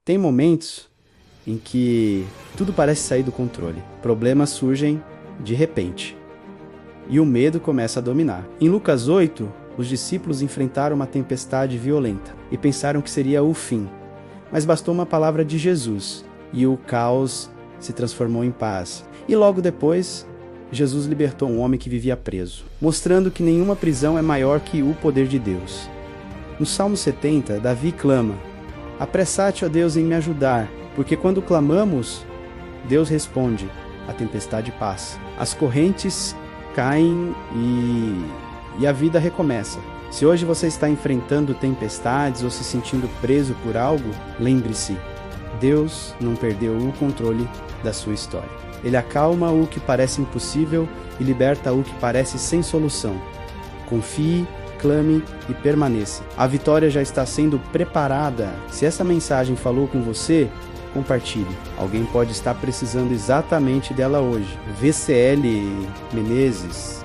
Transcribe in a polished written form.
Tem momentos em que tudo parece sair do controle. Problemas surgem de repente. E o medo começa a dominar. Em Lucas 8, os discípulos enfrentaram uma tempestade violenta e pensaram que seria o fim. Mas bastou uma palavra de Jesus e o caos se transformou em paz. E logo depois, Jesus libertou um homem que vivia preso, mostrando que nenhuma prisão é maior que o poder de Deus. No Salmo 70, Davi clama: apressa-te, ó Deus, em me ajudar, porque quando clamamos, Deus responde, a tempestade passa. As correntes caem e a vida recomeça. Se hoje você está enfrentando tempestades ou se sentindo preso por algo, lembre-se, Deus não perdeu o controle da sua história. Ele acalma o que parece impossível e liberta o que parece sem solução. Confie, clame e permaneça. A vitória já está sendo preparada. Se essa mensagem falou com você, compartilhe. Alguém pode estar precisando exatamente dela hoje. VCL Menezes.